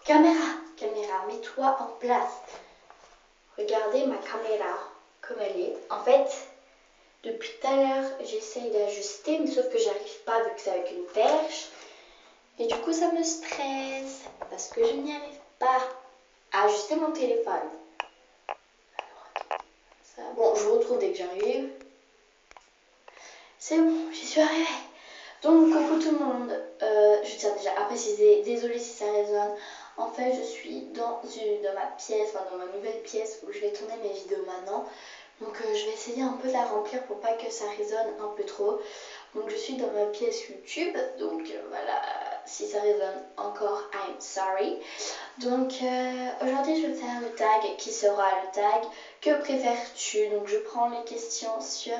Caméra, mets-toi en place. Regardez ma caméra comme elle est. En fait, depuis tout à l'heure, j'essaye d'ajuster, mais sauf que j'arrive pas vu que c'est avec une perche. Et du coup, ça me stresse parce que je n'y arrive pas à ajuster mon téléphone. Ça, bon, je vous retrouve dès que j'arrive. C'est bon, j'y suis arrivée. Donc, coucou tout le monde. Je tiens déjà à préciser, désolée si ça résonne. En fait, je suis dans ma pièce, enfin dans ma nouvelle pièce où je vais tourner mes vidéos maintenant. Donc, je vais essayer un peu de la remplir pour pas que ça résonne un peu trop. Donc, je suis dans ma pièce YouTube. Donc, voilà, si ça résonne encore, I'm sorry. Donc, aujourd'hui, je vais faire le tag qui sera le tag que préfères-tu. Donc, je prends les questions sur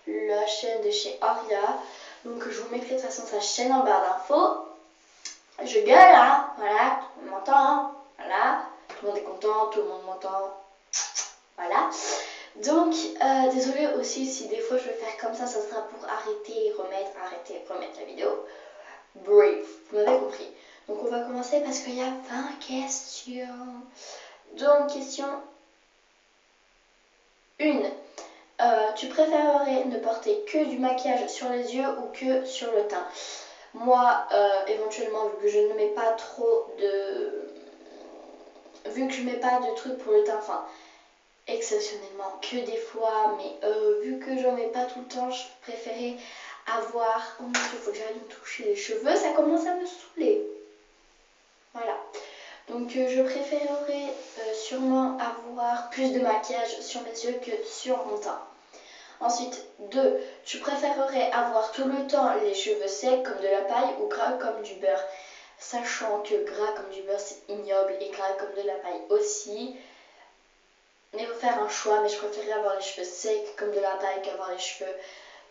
la chaîne de chez Oria. Donc je vous mettrai de toute façon sa chaîne en barre d'infos. Je gueule, hein, voilà, tout le monde m'entend, hein, voilà, tout le monde est content, tout le monde m'entend, voilà. Donc, désolée aussi si des fois je vais faire comme ça sera pour arrêter, remettre la vidéo. Bref, vous m'avez compris. Donc on va commencer parce qu'il y a 20 questions. Donc, question 1. Tu préférerais ne porter que du maquillage sur les yeux ou que sur le teint? Moi, éventuellement, vu que je ne mets pas trop de... Vu que je mets pas de trucs pour le teint, enfin, exceptionnellement, que des fois, mais vu que j'en mets pas tout le temps, je préférais avoir... Oh mon Dieu, faut que j'arrête de me toucher les cheveux, ça commence à me saouler. Voilà. Donc, je préférerais sûrement avoir plus de maquillage sur mes yeux que sur mon teint. Ensuite, 2. Tu préférerais avoir tout le temps les cheveux secs comme de la paille ou gras comme du beurre? Sachant que gras comme du beurre c'est ignoble et gras comme de la paille aussi. Il faut faire un choix, mais je préférerais avoir les cheveux secs comme de la paille qu'avoir les cheveux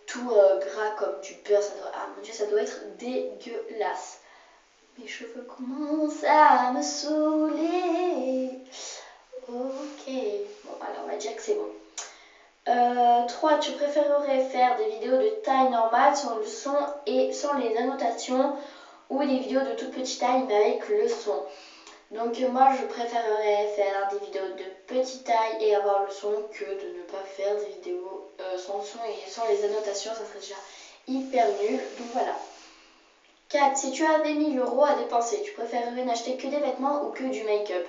tout gras comme du beurre. Ah mon Dieu, ça doit être dégueulasse. Mes cheveux commencent à me saouler. Ok, bon alors on va dire que c'est bon. 3. Tu préférerais faire des vidéos de taille normale sans le son et sans les annotations ou des vidéos de toute petite taille mais avec le son? Donc moi je préférerais faire des vidéos de petite taille et avoir le son que de ne pas faire des vidéos sans le son et sans les annotations, ça serait déjà hyper nul. Donc voilà. 4. Si tu avais 1000 € à dépenser, tu préférerais n'acheter que des vêtements ou que du make-up?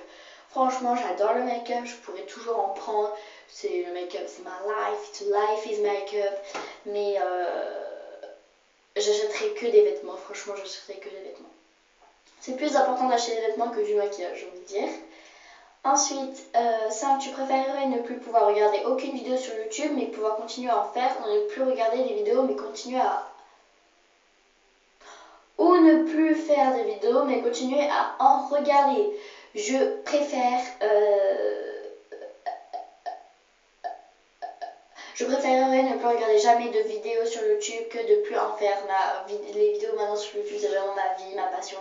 Franchement, j'adore le make-up, je pourrais toujours en prendre. C'est le make-up, c'est ma life is make-up. Mais j'achèterais que des vêtements, franchement, j'achèterais que des vêtements. C'est plus important d'acheter des vêtements que du maquillage, j'ai envie de dire. Ensuite, 5. Tu préférerais ne plus pouvoir regarder aucune vidéo sur YouTube, mais pouvoir continuer à en faire, ou ne plus regarder des vidéos, mais continuer à... Ou ne plus faire des vidéos, mais continuer à en regarder. Je préfère... Je préférerais ne plus regarder jamais de vidéos sur YouTube que de plus en faire. Les vidéos maintenant sur YouTube, c'est vraiment ma vie, ma passion.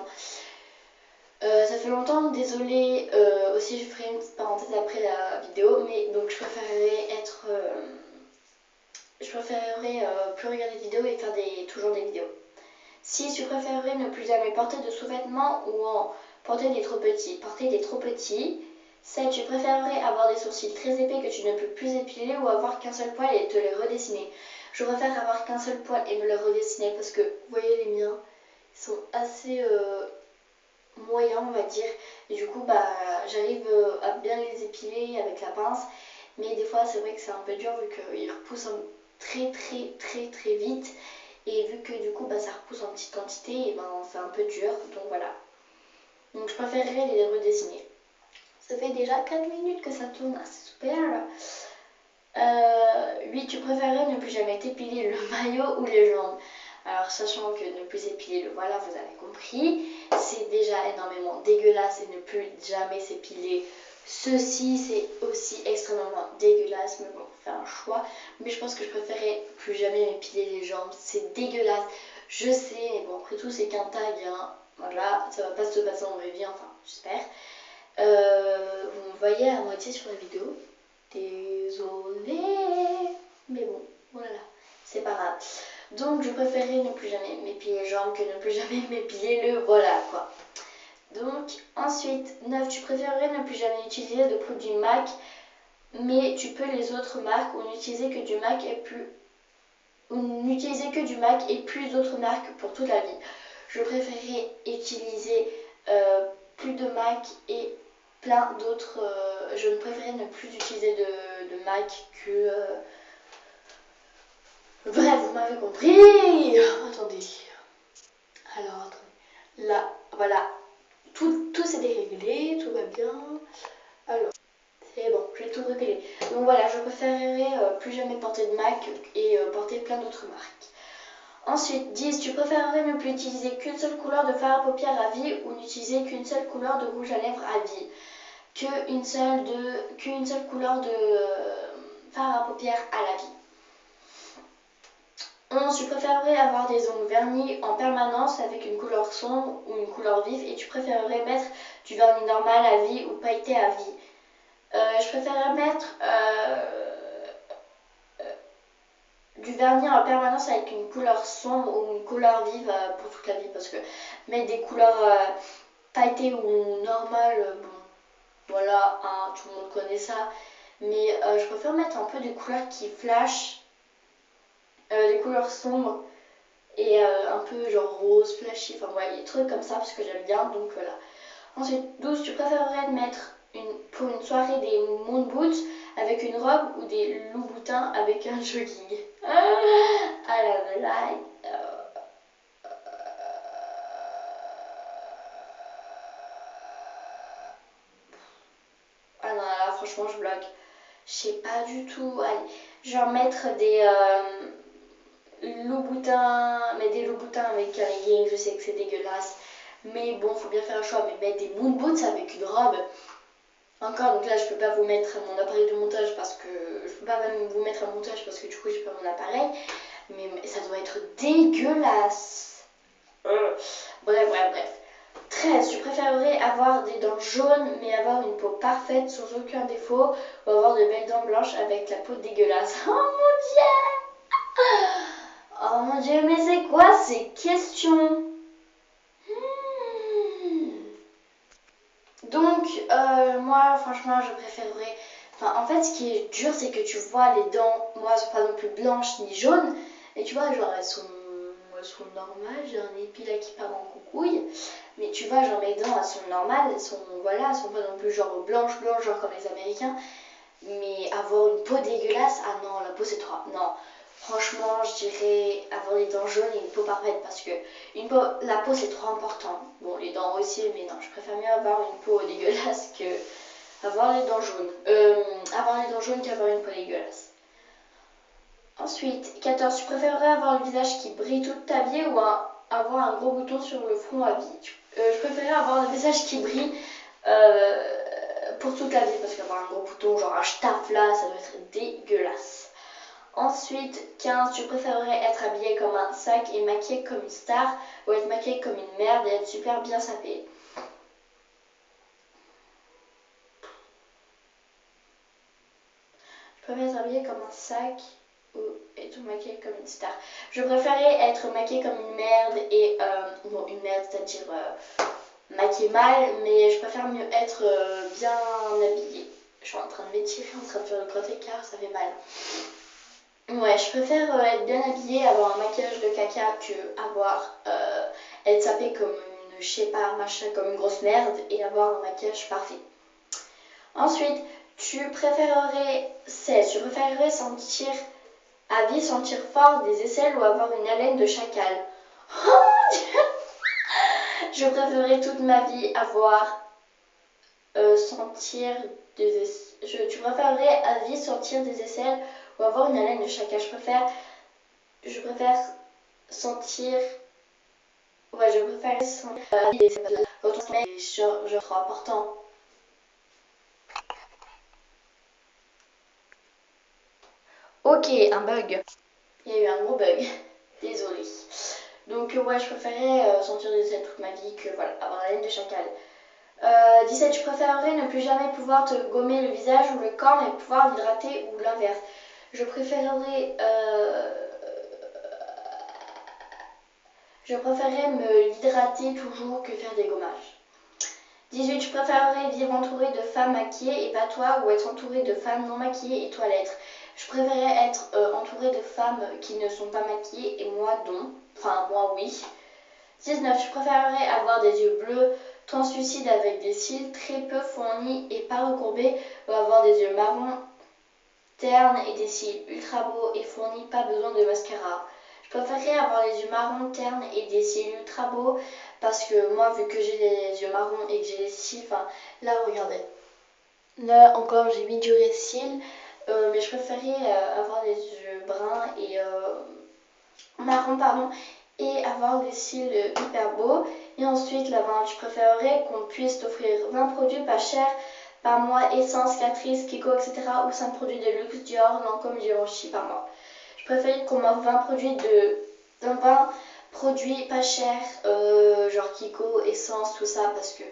Ça fait longtemps, désolée. Aussi, je ferai une petite parenthèse après la vidéo. Mais donc, je préférerais être... je préférerais plus regarder de vidéos et faire toujours des vidéos. 6. Tu préférerais ne plus jamais porter de sous-vêtements ou en porter des trop petits? Porter des trop petits. 7. Tu préférerais avoir des sourcils très épais que tu ne peux plus épiler ou avoir qu'un seul poil et te les redessiner? Je préfère avoir qu'un seul poil et me les redessiner parce que, vous voyez les miens, ils sont assez moyens, on va dire. Et du coup, bah, j'arrive à bien les épiler avec la pince. Mais des fois, c'est vrai que c'est un peu dur vu qu'ils repoussent très vite. Et vu que du coup, bah, ça repousse en petite quantité, et ben, c'est un peu dur. Donc voilà. Donc je préférerais les redessiner. Ça fait déjà 4 minutes que ça tourne, c'est super. 8. Tu préférerais ne plus jamais t'épiler le maillot ou les jambes? Alors sachant que ne plus épiler le voilà, vous avez compris, c'est déjà énormément dégueulasse et ne plus jamais s'épiler. Ceci c'est aussi extrêmement dégueulasse, mais bon, faut faire un choix. Mais je pense que je préférerais plus jamais m'épiler les jambes, c'est dégueulasse. Je sais, mais bon, après tout c'est qu'un tag, hein. Voilà, ça va pas se passer en vraie vie, enfin, j'espère. Vous me voyez à moitié sur la vidéo. Désolée. Mais bon, voilà, c'est pas grave. Donc je préférais ne plus jamais m'épiler les jambes que ne plus jamais m'épiler le voilà quoi. Donc ensuite, 9, tu préférerais ne plus jamais utiliser de produits MAC, mais tu peux les autres marques, ou n'utiliser que du MAC et plus d'autres marques pour toute la vie. Je préférerais utiliser plus de MAC et plein d'autres. Je ne préférais ne plus utiliser de MAC que. Bref, vous m'avez compris. Attendez. Alors, attendez. Là, voilà. Tout s'est déréglé, tout va bien. Alors, c'est bon, j'ai tout réglé. Donc voilà, je préférerais plus jamais porter de MAC et porter plein d'autres marques. Ensuite, 10. Tu préférerais ne plus utiliser qu'une seule couleur de fard à paupières à vie ou n'utiliser qu'une seule couleur de rouge à lèvres à vie. Qu'une seule couleur de fard à paupières à la vie. 11. Tu préférerais avoir des ongles vernis en permanence avec une couleur sombre ou une couleur vive et tu préférerais mettre du vernis normal à vie ou pailleté à vie. Je préférerais mettre du vernis en permanence avec une couleur sombre ou une couleur vive pour toute la vie parce que mettre des couleurs pailletées ou normales, bon, voilà, hein, tout le monde connaît ça. Mais je préfère mettre un peu des couleurs qui flashent, des couleurs sombres et un peu genre rose, flashy, enfin ouais, des trucs comme ça parce que j'aime bien, donc voilà. Ensuite, 12, tu préférerais mettre pour une soirée des moon boots avec une robe ou des loups-boutins avec un jogging. À la blague. Ah non, là, franchement, je bloque. Je sais pas du tout. Allez, genre mettre des loups-boutins, mais des loups-boutins avec un legging, je sais que c'est dégueulasse. Mais bon, faut bien faire un choix. Mais mettre des moon boots avec une robe. Encore, donc là, je peux pas vous mettre mon appareil de montage parce que. Je peux pas même vous mettre un montage parce que du coup, j'ai pas mon appareil. Mais ça doit être dégueulasse. Bref. 13. Tu préférerais avoir des dents jaunes mais avoir une peau parfaite sans aucun défaut ou avoir de belles dents blanches avec la peau dégueulasse. Oh mon dieu! Oh mon dieu, mais c'est quoi ces questions? Donc, moi, franchement, je préférerais. Enfin, en fait, ce qui est dur, c'est que tu vois les dents, moi, elles sont pas non plus blanches ni jaunes. Et tu vois, genre, elles sont normales. J'ai un épi là qui part en coucouille. Mais tu vois, genre, mes dents, elles sont normales. Voilà, elles sont pas non plus genre blanches, genre comme les Américains. Mais avoir une peau dégueulasse, ah non, la peau c'est trop. Non, franchement, je dirais avoir les dents jaunes et une peau parfaite parce que la peau c'est trop important. Bon, les dents aussi, mais non, je préfère mieux avoir une peau dégueulasse que avoir les dents jaunes. Avoir les dents jaunes qu'avoir une peau dégueulasse. Ensuite, 14. Tu préférerais avoir le visage qui brille toute ta vie ou avoir un gros bouton sur le front à vie? Je préférerais avoir le visage qui brille pour toute la vie parce qu'avoir un gros bouton, genre un staff là, ça doit être dégueulasse. Ensuite, 15. Tu préférerais être habillé comme un sac et maquillé comme une star ou être maquillé comme une merde et être super bien sapé? Je préfère être habillé comme un sac ou être maquillée comme une star. Je préférais être maquillée comme une merde et bon, une merde, c'est-à-dire maquillée mal, mais je préfère mieux être bien habillée. Je suis en train de m'étirer, en train de faire le grand écart, ça fait mal. Ouais, je préfère être bien habillée, avoir un maquillage de caca que être sapée comme une, je sais pas, machin, comme une grosse merde et avoir un maquillage parfait. Ensuite, tu préférerais 16. Tu préférerais sentir à vie sentir fort des aisselles ou avoir une haleine de chacal? Oh mon dieu! Je préférerais toute ma vie avoir sentir des aisselles. Tu préférerais à vie sentir des aisselles ou avoir une haleine de chacal? Je préfère sentir. Ouais, je préfère sentir des aisselles. Quand on se met, genre trop important. Ok, un bug. Il y a eu un gros bug. Désolée. Donc ouais, je préférais sentir des aisselles toute ma vie que voilà, avoir la laine de chacal. 17. Je préférerais ne plus jamais pouvoir te gommer le visage ou le corps, mais pouvoir l'hydrater ou l'inverse. Je préférerais me l'hydrater toujours que faire des gommages. 18. Je préférerais vivre entourée de femmes maquillées et pas toi, ou être entourée de femmes non maquillées et toi l'être. Je préférerais être entourée de femmes qui ne sont pas maquillées et moi non. Enfin, moi oui. 19. Je préférerais avoir des yeux bleus translucides avec des cils très peu fournis et pas recourbés, ou avoir des yeux marrons ternes et des cils ultra beaux et fournis, pas besoin de mascara. Je préférerais avoir les yeux marrons ternes et des cils ultra beaux parce que moi, vu que j'ai les yeux marrons et que j'ai les cils, enfin là, regardez. Là encore, j'ai mis du cils, mais je préférais avoir les yeux bruns et marron, pardon, et avoir des cils hyper beaux. Et ensuite, la 20, je préférerais qu'on puisse t'offrir 20 produits pas chers par mois, Essence, Catrice, Kiko, etc. ou 5 produits de luxe Dior, Lancôme, Givenchy par mois. Je préférais qu'on m'offre 20 produits pas chers, genre Kiko, Essence, tout ça, parce que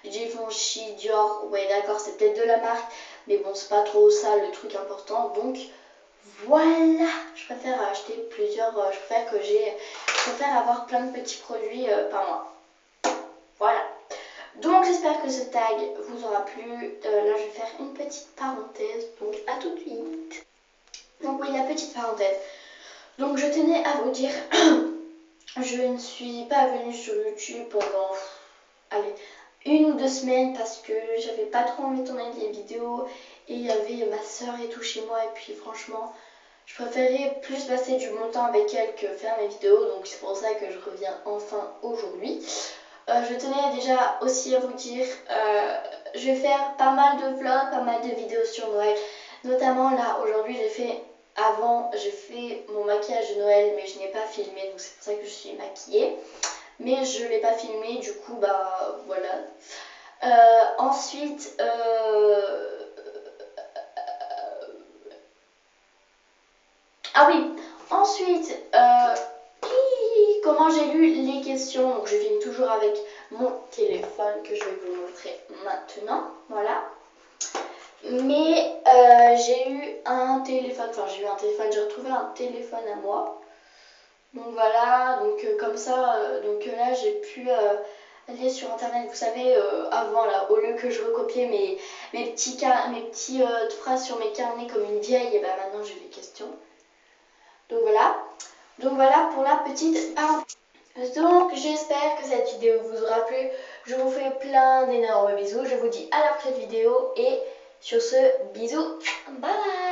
Givenchy, Dior, ouais d'accord, c'est peut-être de la marque, mais bon, c'est pas trop ça le truc important, donc voilà, je préfère acheter plusieurs, je préfère avoir plein de petits produits par mois. Voilà. Donc j'espère que ce tag vous aura plu. Là je vais faire une petite parenthèse, donc à tout de suite. Donc oui, la petite parenthèse. Donc je tenais à vous dire, je ne suis pas venue sur YouTube pendant, allez, 1 ou 2 semaines parce que j'avais pas trop envie de tourner des vidéos et il y avait ma soeur et tout chez moi et puis franchement je préférais plus passer du bon temps avec elle que faire mes vidéos, donc c'est pour ça que je reviens enfin aujourd'hui. Je tenais déjà aussi à vous dire, je vais faire pas mal de vlogs, pas mal de vidéos sur Noël. Notamment là, aujourd'hui j'ai fait mon maquillage de Noël, mais je n'ai pas filmé, donc c'est pour ça que je suis maquillée. Mais je ne l'ai pas filmé, du coup, bah voilà. Ensuite, ah oui, ensuite, comment j'ai lu les questions. Donc je filme toujours avec mon téléphone que je vais vous montrer maintenant. Voilà. Mais j'ai eu un téléphone, j'ai retrouvé un téléphone à moi. Donc voilà, donc comme ça, donc là j'ai pu aller sur internet, vous savez, avant là, au lieu que je recopiais mes petites phrases sur mes carnets comme une vieille, et ben maintenant j'ai les questions. Donc voilà pour la petite parenthèse. Donc j'espère que cette vidéo vous aura plu. Je vous fais plein d'énormes bisous. Je vous dis à la prochaine vidéo et sur ce, bisous. Bye bye.